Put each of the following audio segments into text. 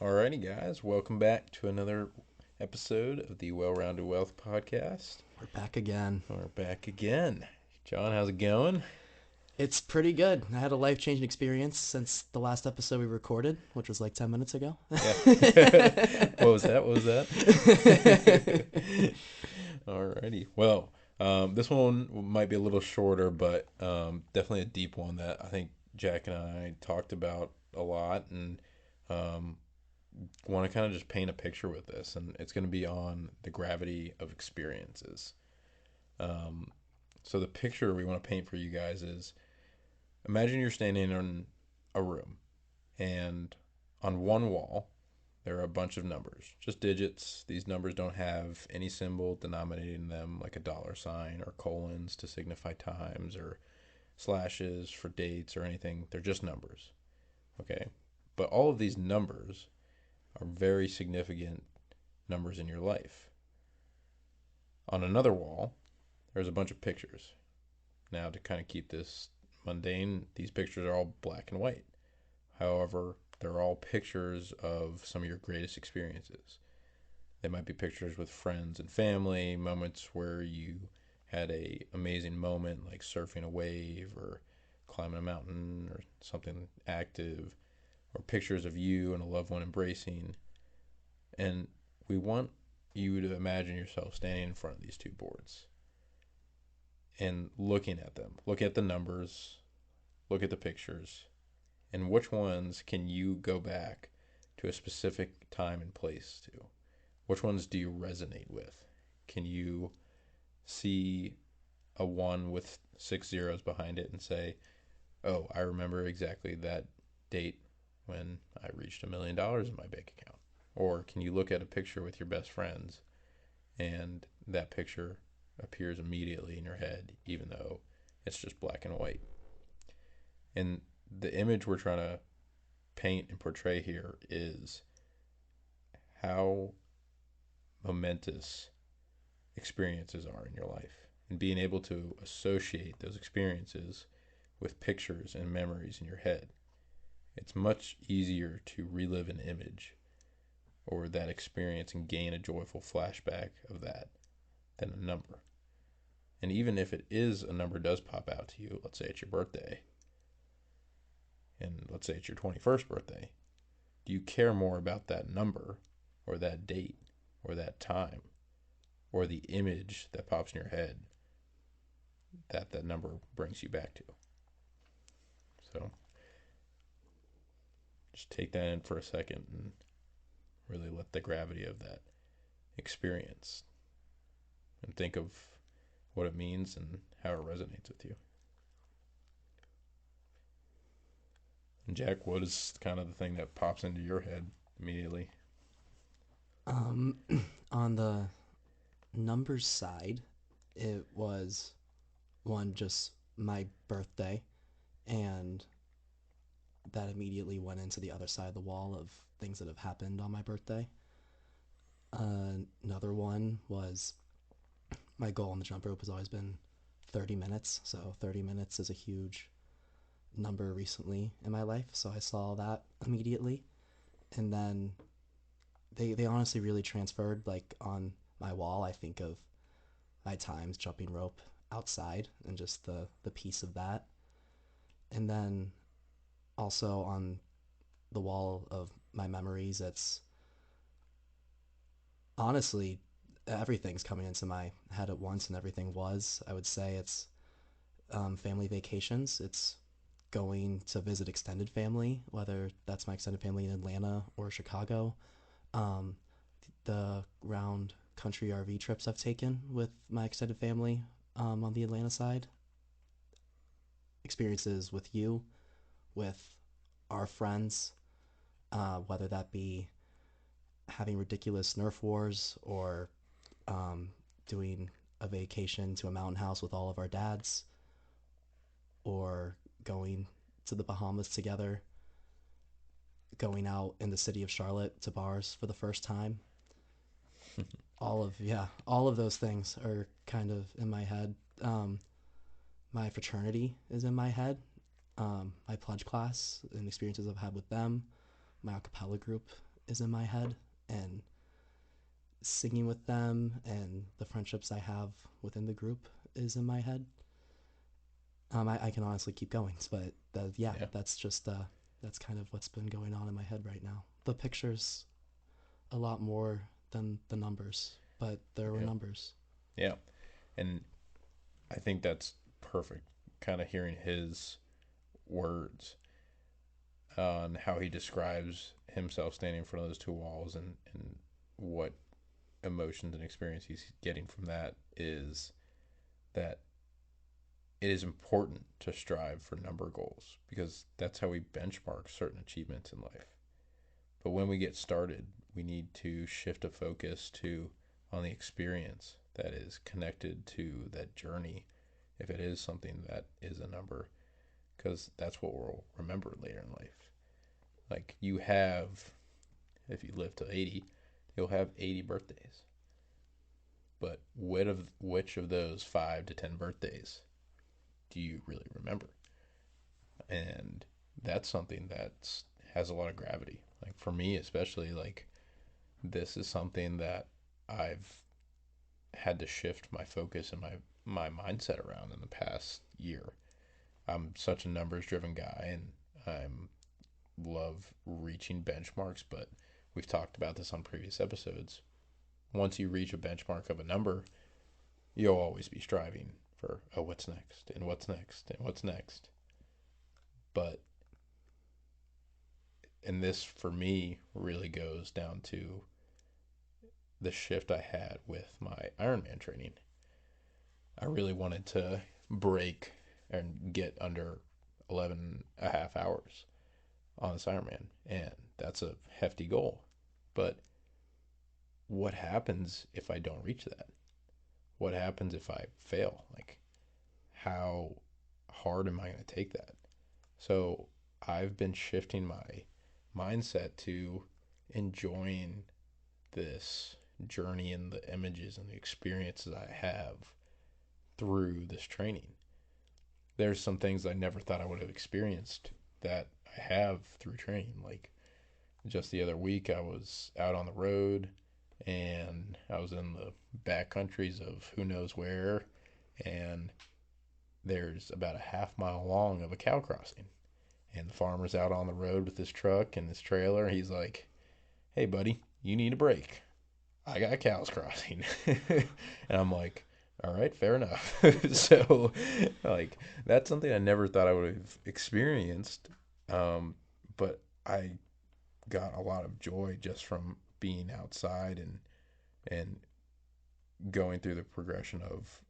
Alrighty, guys, welcome back to another episode of the Well-Rounded Wealth Podcast. We're back again. We're back again. John, how's it going? It's pretty good. I had a life-changing experience since the last episode we recorded, which was like 10 minutes ago. Yeah. What was that? What was that? Alrighty. Well, this one might be a little shorter, but definitely a deep one that I think Jack and I talked about a lot, and um, want to kind of just paint a picture with this, and it's going to be on the gravity of experiences. Um, so the picture we want to paint for you guys is, imagine you're standing in a room, and on one wall there are a bunch of numbers, just digits. These numbers don't have any symbol denominating them, like a dollar sign or colons to signify times or slashes for dates or anything. They're just numbers. Okay. But all of these numbers are very significant numbers in your life. On another wall, there's a bunch of pictures. Now, to kind of keep this mundane, these pictures are all black and white. However, they're all pictures of some of your greatest experiences. They might be pictures with friends and family, moments where you had a amazing moment, like surfing a wave or climbing a mountain or something active, or pictures of you and a loved one embracing. And we want you to imagine yourself standing in front of these two boards and looking at them. Look at the numbers, look at the pictures, and which ones can you go back to a specific time and place to? Which ones do you resonate with? Can you see a one with 6 zeros behind it and say, oh, I remember exactly that date when I reached $1 million in my bank account? Or can you look at a picture with your best friends and that picture appears immediately in your head, even though it's just black and white? And the image we're trying to paint and portray here is how momentous experiences are in your life, and being able to associate those experiences with pictures and memories in your head. It's much easier to relive an image or that experience and gain a joyful flashback of that than a number. And even if it is a number does pop out to you, let's say it's your birthday, and let's say it's your 21st birthday, do you care more about that number or that date or that time or the image that pops in your head that that number brings you back to? So just take that in for a second and really let the gravity of that experience and think of what it means and how it resonates with you. And Jack, what is kind of the thing that pops into your head immediately? Um, on the numbers side, it was one just my birthday, and that immediately went into the other side of the wall of things that have happened on my birthday. Another one was my goal on the jump rope has always been 30 minutes, so 30 minutes is a huge number recently in my life, so I saw that immediately. And then they honestly really transferred. Like on my wall, I think of my times jumping rope outside and just the piece of that. And then also on the wall of my memories, it's honestly everything's coming into my head at once, and everything was. I would say it's family vacations. It's going to visit extended family, whether that's my extended family in Atlanta or Chicago. Um, the round country RV trips I've taken with my extended family on the Atlanta side, experiences with you, with our friends, whether that be having ridiculous Nerf wars or um, doing a vacation to a mountain house with all of our dads, or going to the Bahamas together, going out in the city of Charlotte to bars for the first time. All of those things are kind of in my head. My fraternity is in my head. My pledge class and experiences I've had with them, my a cappella group is in my head, and singing with them and the friendships I have within the group is in my head. I can honestly keep going, but yeah, Yeah. that's kind of what's been going on in my head right now. The pictures a lot more than the numbers, but there were Yeah. numbers. Yeah. And I think that's perfect. Kind of hearing his words on how he describes himself standing in front of those two walls, and what emotions and experience he's getting from that is that it is important to strive for number goals because that's how we benchmark certain achievements in life. But when we get started, we need to shift a focus to on the experience that is connected to that journey if it is something that is a number, because that's what we'll remember later in life. Like you have, if you live to 80, you'll have 80 birthdays. But which of those 5 to 10 birthdays do you really remember? And that's something that has a lot of gravity. Like for me, especially, like this is something that I've had to shift my focus and my mindset around in the past year. I'm such a numbers driven guy, and I'm love reaching benchmarks, but we've talked about this on previous episodes. Once you reach a benchmark of a number, you'll always be striving for, oh, what's next and what's next and what's next. But and this for me really goes down to the shift I had with my Ironman training. I really wanted to break and get under 11 and a half hours on this Ironman, and that's a hefty goal. But what happens if I don't reach that? What happens if I fail? Like, how hard am I going to take that? So I've been shifting my mindset to enjoying this journey and the images and the experiences I have through this training. There's some things I never thought I would have experienced that I have through training. Like just the other week, I was out on the road and I was in the back countries of who knows where, and there's about a half mile long of a cow crossing. And the farmer's out on the road with his truck and his trailer. He's like, "Hey, buddy, you need a break. I got cows crossing." And I'm like, all right, fair enough. So, like, that's something I never thought I would have experienced. Um, but I got a lot of joy just from being outside and going through the progression of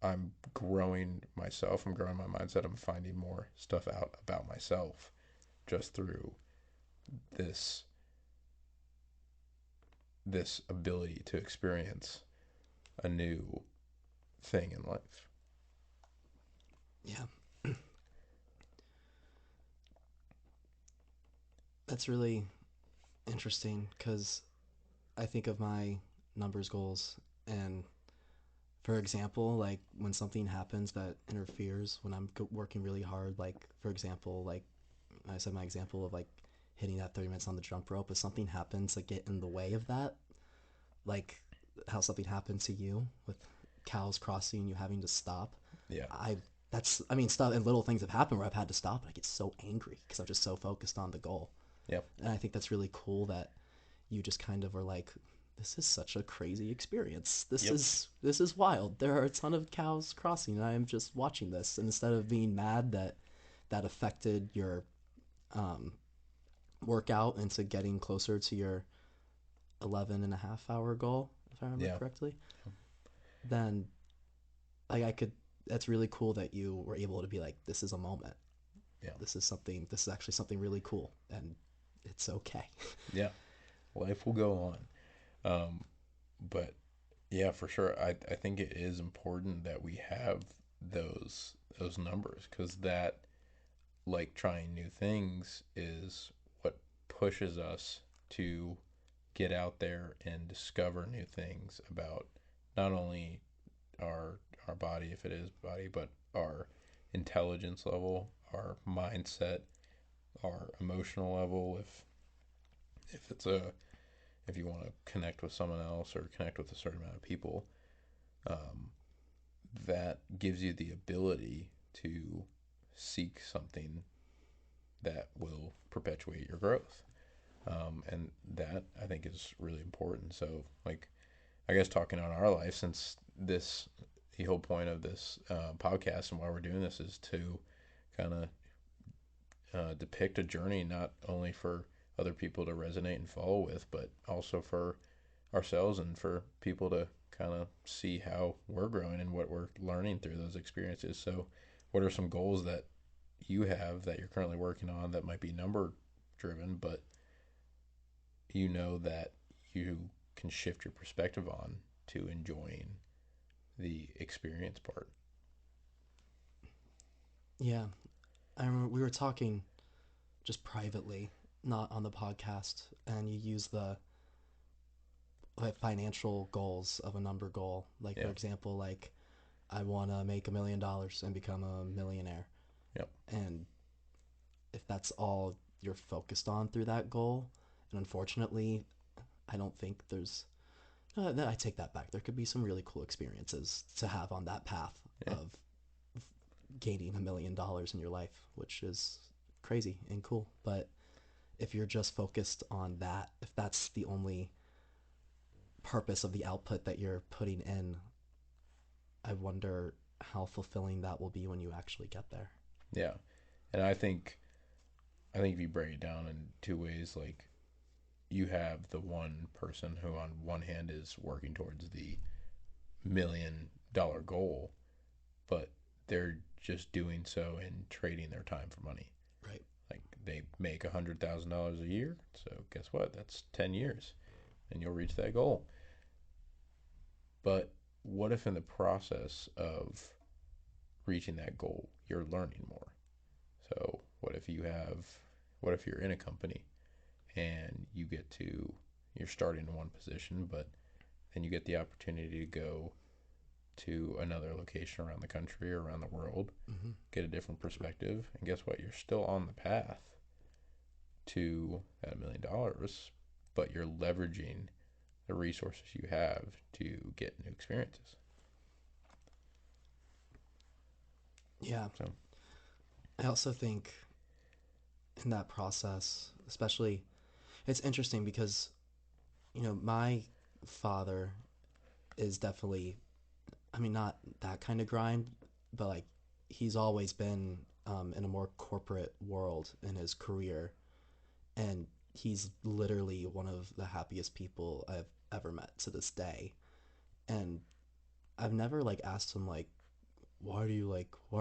I'm growing myself, I'm growing my mindset, I'm finding more stuff out about myself just through this this ability to experience a new thing in life. Yeah, that's really interesting because I think of my numbers goals, and for example, like when something happens that interferes when I'm working really hard, like for example, like I said, my example of like hitting that 30 minutes on the jump rope, if something happens to get in the way of that, like how something happened to you with cows crossing, you having to stop. Yeah. I I mean, stuff and little things have happened where I've had to stop, and I get so angry because I'm just so focused on the goal. Yep. And I think that's really cool that you just kind of are like, this is such a crazy experience. Yep. This is wild. There are a ton of cows crossing, and I am just watching this. And instead of being mad that that affected your um, workout into getting closer to your 11 and a half hour goal, if I remember Yeah. correctly, then like I could. That's really cool that you were able to be like, this is a moment. Yeah. This is something. This is actually something really cool, and it's okay. Yeah. Life will go on. But yeah, for sure. I think it is important that we have those numbers because that, like trying new things, is what pushes us to get out there and discover new things about not only our body, if it is body, but our intelligence level, our mindset, our emotional level, if if if you want to connect with someone else or connect with a certain amount of people, um, that gives you the ability to seek something that will perpetuate your growth. And that I think is really important. So, like, I guess talking on our life, since the whole point of this podcast and why we're doing this is to kind of depict a journey not only for other people to resonate and follow with, but also for ourselves and for people to kind of see how we're growing and what we're learning through those experiences. So, what are some goals that you have that you're currently working on that might be number driven, but you know that you can shift your perspective on to enjoying the experience part? Yeah, I remember we were talking just privately, not on the podcast, and you use the like financial goals of a number goal. Like for Yeah. example, like I want to make $1 million and become a millionaire. Yep. And if that's all you're focused on through that goal, and unfortunately, I don't think there's. I take that back. There could be some really cool experiences to have on that path Yeah. of gaining $1 million in your life, which is crazy and cool. But if you're just focused on that, if that's the only purpose of the output that you're putting in, I wonder how fulfilling that will be when you actually get there. Yeah. And I think if you break it down in two ways, like you have the one person who on one hand is working towards the $1 million goal, but they're just doing so and trading their time for money. Right. Like they make $100,000 a year, so guess what? That's 10 years, and you'll reach that goal. But what if in the process of reaching that goal, you're learning more? So what if you're in a company and you're starting in one position, but then you get the opportunity to go to another location around the country or around the world, Mm-hmm. get a different perspective, and guess what? You're still on the path to that $1 million, but you're leveraging the resources you have to get new experiences. Yeah. So, I also think in that process, especially, it's interesting because, my father is definitely, I mean, not that kind of grind, but like he's always been in a more corporate world in his career. And he's literally one of the happiest people I've ever met to this day. And I've never like asked him like, why are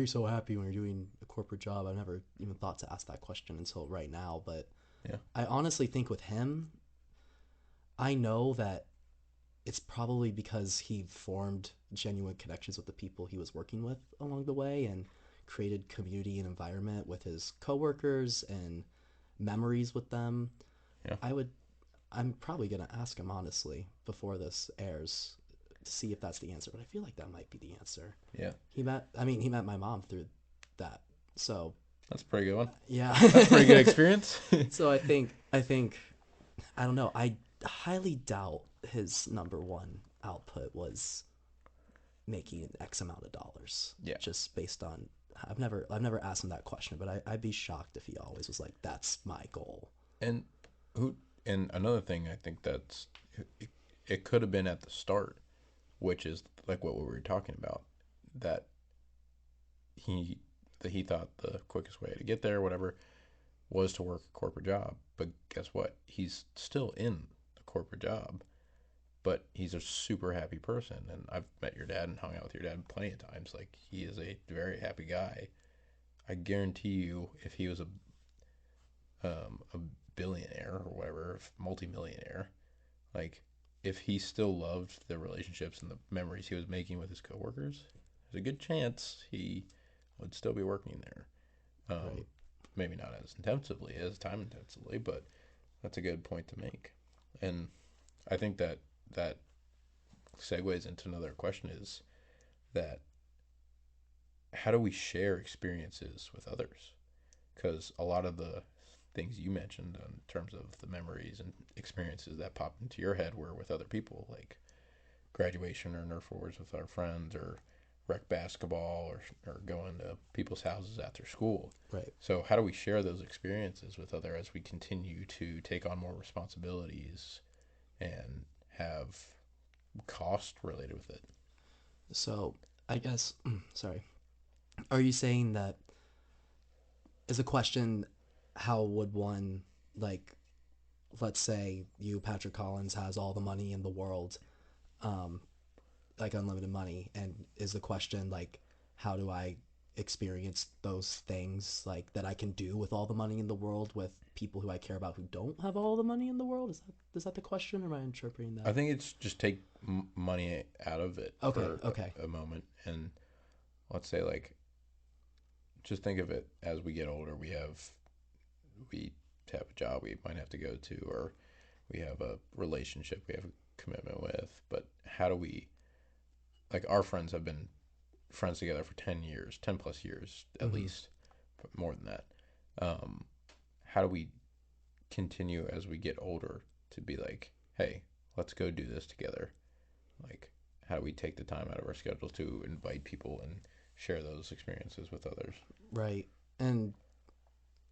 you so happy when you're doing a corporate job? I've never even thought to ask that question until right now. But yeah. I honestly think with him, I know that it's probably because he formed genuine connections with the people he was working with along the way and created community and environment with his coworkers and memories with them. Yeah. I would I'm probably gonna ask him honestly before this airs to see if that's the answer, but I feel like that might be the answer. Yeah. He met my mom through that. So, That's a pretty good one. yeah. That's a pretty good experience. So I don't know. I highly doubt his number one output was making X amount of dollars Yeah. just based on I've never asked him that question, but I'd be shocked if he always was like, that's my goal. And who and another thing I think it, it could have been at the start, which is like what we were talking about, that he he thought the quickest way to get there, whatever, was to work a corporate job. But guess what? He's still in the corporate job, but he's a super happy person. And I've met your dad and hung out with your dad plenty of times. Like he is a very happy guy. I guarantee you, if he was a billionaire or whatever, multimillionaire, like if he still loved the relationships and the memories he was making with his coworkers, there's a good chance he would still be working there. Um, Right. Maybe not as intensively as time intensively, but that's a good point to make. And I think that segues into another question is that how do we share experiences with others? Because a lot of the things you mentioned in terms of the memories and experiences that pop into your head were with other people, like graduation or Nerf wars with our friends, or rec basketball, or going to people's houses after school. Right. So how do we share those experiences with other as we continue to take on more responsibilities and have cost related with it? So I guess, sorry, are you saying that is a question, how would one, like, let's say you, Patrick Collins, has all the money in the world, um, like unlimited money, and is the question like, how do I experience those things like that I can do with all the money in the world with people who I care about who don't have all the money in the world? Is that the question, or am I interpreting I that? think it's just take money out of it Okay, for okay. a moment, and let's say like just think of it as we get older. We have a job we might have to go to, or we have a relationship we have a commitment with. But how do we, like, our friends have been friends together for 10 years, 10 plus years at Mm-hmm. least, but more than that. Um, how do we continue as we get older to be like, hey, let's go do this together? Like, how do we take the time out of our schedule to invite people and share those experiences with others? Right. And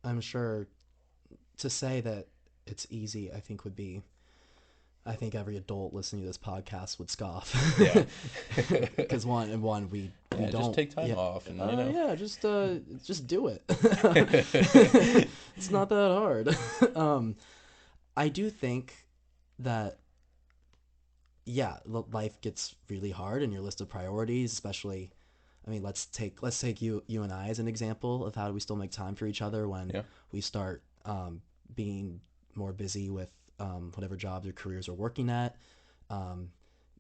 I'm sure to say that it's easy, I think would be, I think every adult listening to this podcast would scoff. Yeah. Because one we Yeah, just don't, take time yeah, off and, you know. yeah, just do it. It's not that hard. I do think that, yeah, life gets really hard, and your list of priorities, especially, I mean, let's take you and I as an example of how do we still make time for each other when Yeah. we start being more busy with whatever jobs or careers we're working at. Um,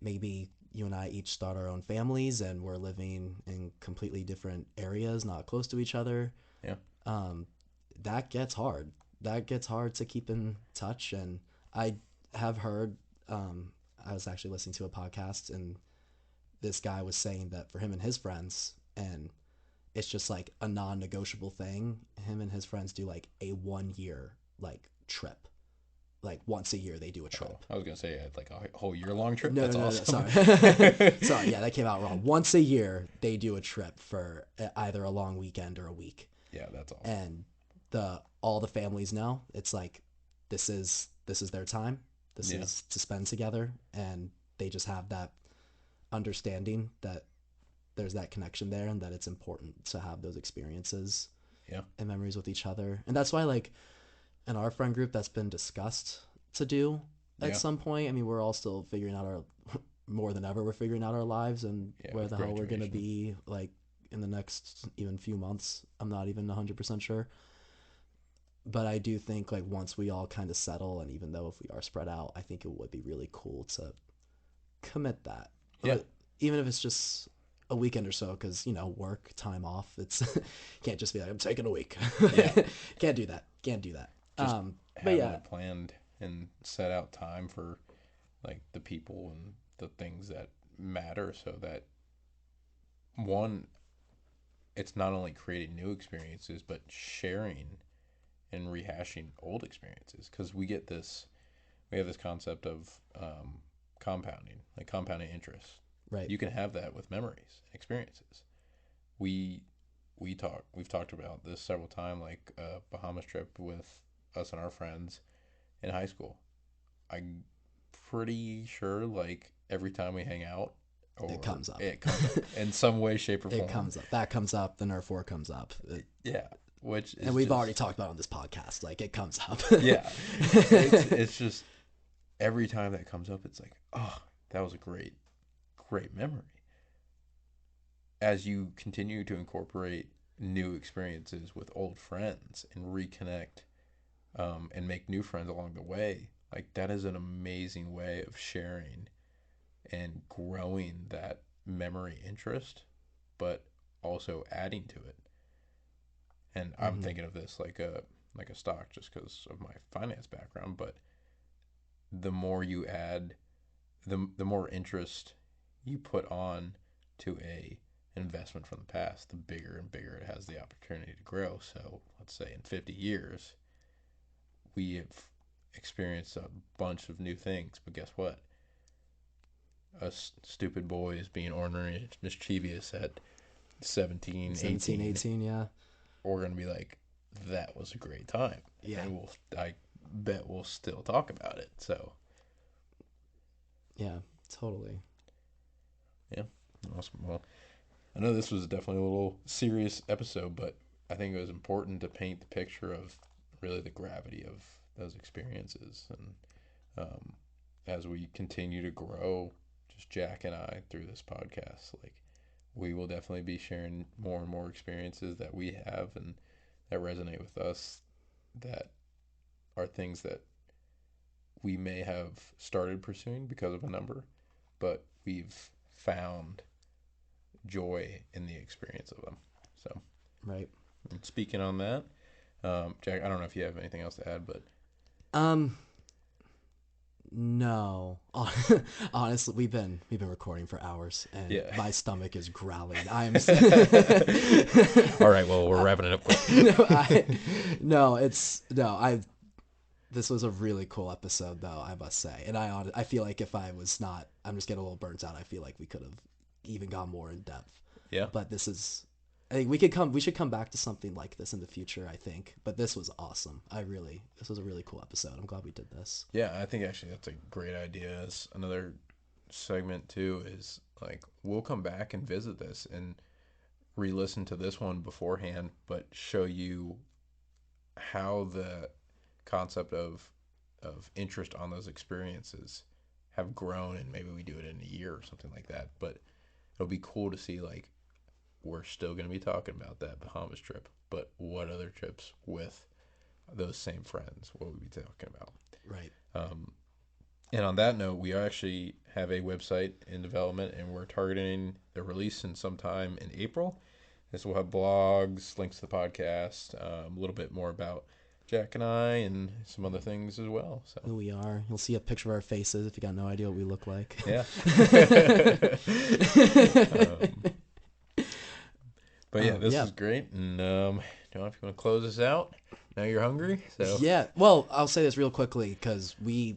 Maybe you and I each start our own families, and we're living in completely different areas, not close to each other. Yeah. Um, that gets hard. That gets hard to keep in touch. And I have heard, I was actually listening to a podcast, and this guy was saying that for him and his friends, and it's just like a non-negotiable thing. Him and his friends do like a 1 year like trip. Like once a year they do a Oh, trip. I was gonna say I had like a whole year long trip. No, That's no, no, no. awesome. Sorry, sorry. Yeah, that came out wrong. Once a year they do a trip for either a long weekend or a week, Yeah, that's awesome. and the all the families know it's like this is their time. This Yeah. is to spend together, and they just have that understanding that there's that connection there, and that it's important to have those experiences Yeah. and memories with each other. And that's why, like, in our friend group, that's been discussed to do at Yeah. some point. I mean, we're all still figuring out our more than ever we're figuring out our lives and Yeah. where With the hell we're going to graduation. be like in the next even few months. I'm not even 100% sure. But I do think like once we all kind of settle, and even though if we are spread out, I think it would be really cool to commit that. Yeah. Even if it's just a weekend or so, because work time off. It's can't just be like I'm taking a week. Yeah. Can't do that. Can't do that. Just But having yeah, it planned and set out time for like the people and the things that matter, so that one, it's not only creating new experiences but sharing and rehashing old experiences, because we have this concept of compounding, like compounding interest. right. You can have that with memories and experiences. We we've talked about this several times, like a Bahamas trip with us and our friends in high school. I'm pretty sure like every time we hang out, It or comes up. it comes up in some way, shape, or It form. comes up. That comes up. The Nerf War comes up. Yeah, which And is we've just, already talked about it on this podcast. Like it comes up. yeah, it's just every time that comes up, it's like, oh, that was a great memory. As you continue to incorporate new experiences with old friends and reconnect, and make new friends along the way, like that is an amazing way of sharing and growing that memory interest, but also adding to it. And I'm Hmm. thinking of this like a stock, just because of my finance background. But the more you add, the more interest you put on to a investment from the past, the bigger and bigger it has the opportunity to grow. So let's say in 50 years, we have experienced a bunch of new things. But guess what? Us stupid boys being ornery and mischievous at 17, 17, 18, 18, yeah. we're going to be like, that was a great time. Yeah. And I bet we'll still talk about it. So, yeah, totally. yeah, awesome. Well, I know this was definitely a little serious episode, but I think it was important to paint the picture of really the gravity of those experiences. And as we continue to grow, just Jack and I through this podcast, like, we will definitely be sharing more and more experiences that we have and that resonate with us, that are things that we may have started pursuing because of a number, but we've found joy in the experience of them. So, Right. speaking on that, Jack, I don't know if you have anything else to add, but No. Honestly, we've been recording for hours, and yeah. my stomach is growling. I'm. All right. Well, we're wrapping it up quick. This was a really cool episode, though, I must say, and I feel like if I was not, I'm just getting a little burnt out. I feel like we could have even gone more in depth. Yeah. But this is. I think we should come back to something like this in the future, I think. But this was awesome. This was a really cool episode. I'm glad we did this. Yeah, I think actually that's a great idea. As another segment too is like we'll come back and visit this and re-listen to this one beforehand, but show you how the concept of interest on those experiences have grown, and maybe we do it in a year or something like that. But it'll be cool to see, like, we're still going to be talking about that Bahamas trip, but what other trips with those same friends will we be talking about? Right. And on that note, we actually have a website in development, and we're targeting the release in sometime in April. This will have blogs, links to the podcast, a little bit more about Jack and I, and some other things as well. So Who we are. You'll see a picture of our faces if you got no idea what we look like. yeah. But yeah, this is great. And I don't know if you want to close this out. Now you're hungry, so yeah. Well, I'll say this real quickly because we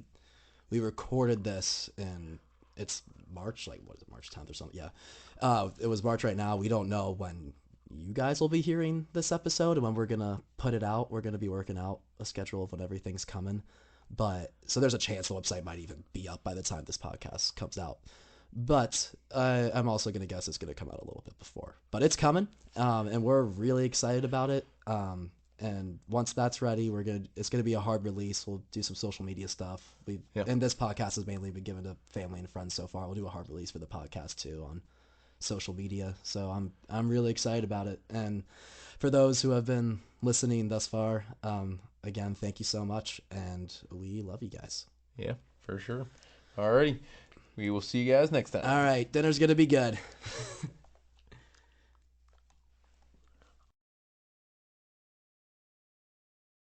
recorded this and it's March. Like, what is it, March 10th or something? Yeah. It was March right now. We don't know when you guys will be hearing this episode and when we're gonna put it out. We're gonna be working out a schedule of when everything's coming. But so there's a chance the website might even be up by the time this podcast comes out. But I'm also going to guess it's going to come out a little bit before. But it's coming, and we're really excited about it. And once that's ready, it's going to be a hard release. We'll do some social media stuff. And this podcast has mainly been given to family and friends so far. We'll do a hard release for the podcast too on social media. So I'm really excited about it. And for those who have been listening thus far, again, thank you so much, and we love you guys. Yeah, for sure. Alrighty. We will see you guys next time. All right, dinner's gonna be good.